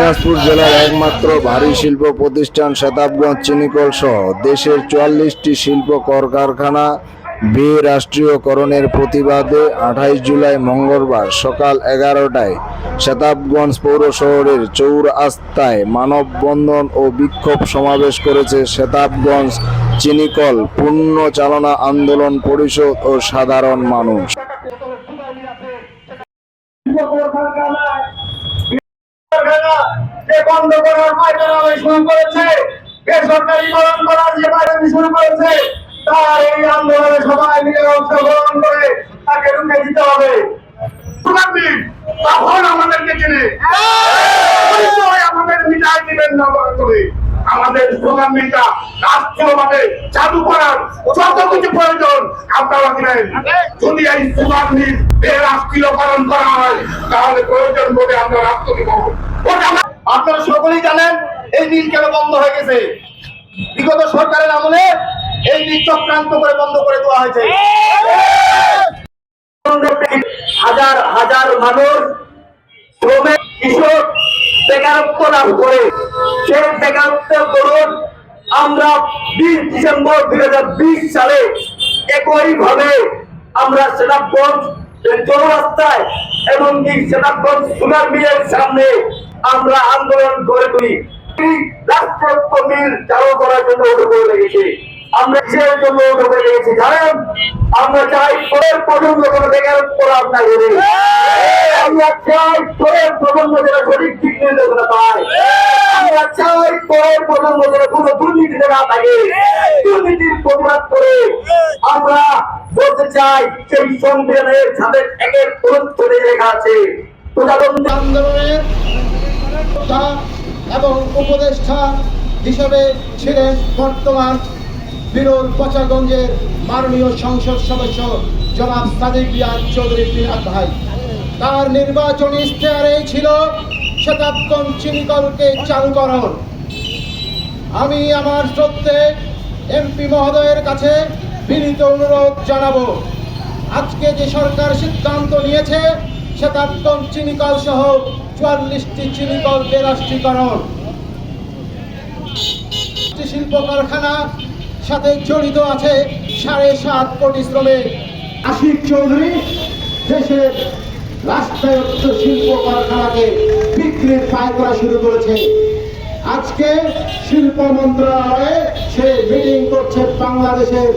দিনাজপুর জেলার একমাত্র ভারী শিল্প প্রতিষ্ঠান শতাবগঞ্জ চিনিকল সহ দেশের ৪৪টি শিল্প কলকারখানা বেরাষ্ট্রীয়করণের প্রতিবাদে ২৮ জুলাই মঙ্গলবার সকাল ১১টায় শতাবগঞ্জ পৌর শহরের চৌরাস্তায় মানববন্ধন ও বিক্ষোভ সমাবেশ করেছে শতাবগঞ্জ চিনিকল পুনঃচালনা আন্দোলন পরিষদ ও সাধারণ মানুষ। বন্ধ করার পায়তারা শুরু করেছে, বেসরকারিকরণ করার যে পায়তারা শুরু করেছে, তার এই আন্দোলনে সবাই মিলে অংশগ্রহণ করে তাকে রুখে দিতে হবে। তখন আমাদেরকে চিনে আমাদের মিটাই দিবেন না করে আমাদের স্লোগানটা রাষ্ট্রীয়ভাবে চালু করার যত কিছু প্রয়োজন আপনারা দিলেন। যদি এই স্লোগানটি রাষ্ট্রীয়করণ করা হয় তাহলে প্রয়োজন বলে আমরা রাষ্ট্র দিব। আপনারা সকলেই জানেন এই নীল কেন বন্ধ হয়ে গেছে। বিগত সরকারের আমলে এই নীল চক্রান্ত করে বন্ধ করে দেওয়া হয়েছে। হাজার হাজার মানুষ শ্রমিক কৃষক বেকারত্ব লাভ করে, সেই বেকারত্বের দরুন আমরা ২০ ডিসেম্বর ২০২০ সালে একইভাবে আমরা শতাবগঞ্জ চৌরাস্তায় এবং শতাবগঞ্জ সুগার মিলের সামনে আমরা আন্দোলন গড়ে তুলি। রাষ্ট্রত্ব মিল চালু করার জন্য উঠে লেগেছি। আমরা কিসের জন্য উঠে লেগেছি জানেন? আমরা চাই পরের প্রজন্ম কোনো বেকারত্ব লাভ না করে, আমরা চাই পরের প্রজন্ম যেন সঠিক দিক নির্দেশনা পায়, আমরা চাই পরের প্রজন্ম যেন কোনো দুর্নীতিতে না থাকে। দুর্নীতির প্রতিবাদ করে আমরা বলতে চাই সেই সংবিধানের সাথে একের অনুচ্ছেদে লেখা আছে প্রজাতন্ত্র আন্দোলনের এবং উপদেষ্টা হিসেবে ছিলেন বর্তমান বিরল পচাগঞ্জের মাননীয় সংসদ সদস্য জনাব সাদিক রিয়াদ চৌধুরী ফিরহাদ ভাই। তার নির্বাচনী ইশতেহারে ছিল শতাবগঞ্জ চিনিকলকে চালুকরণ। আমি আমার শ্রদ্ধে এমপি মহোদয়ের কাছে বিনীত অনুরোধ জানাবো, আজকে যে সরকার সিদ্ধান্ত নিয়েছে শতাবগঞ্জ চিনিকল সহ ৪৪টি চিনিকল বেরাষ্ট্রীকরণ, শিল্প কারখানা সাথে জড়িত আছে ৭.৫ কোটি শ্রমিক। আশিক চৌধুরী দেশের রাষ্ট্রায়ত্ত শিল্প কারখানাকে বিক্রির পায়তারা শুরু করেছে। আজকে শিল্প মন্ত্রণালয়ে সে মিটিং করছে বাংলাদেশের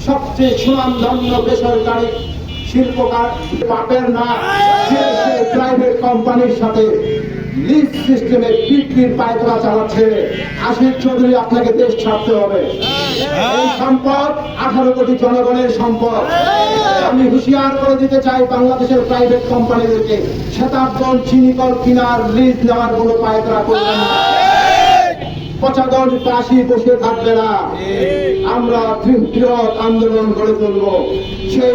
সবচেয়ে সুনামধন্য বেসরকারি শিল্প পাপের না প্রাইভেট কোম্পানির সাথে লিজ সিস্টেমে বিক্রির পায়তারা চালাচ্ছে। আশিক চৌধুরী, আপনাকে দেশ ছাড়তে হবে। এই সম্পদ ১৮ কোটি জনগণের সম্পদ। আমি হুঁশিয়ার করে দিতে চাই বাংলাদেশের প্রাইভেট কোম্পানিদেরকে, শতাবগঞ্জ চিনিকল কিনার লিজ নেওয়ার কোনো পায়তারা করবেন না। পচাগঞ্জ কাশি বসে থাকবে না। আমরা বৃহৎ আন্দোলন গড়ে তুলব। সেই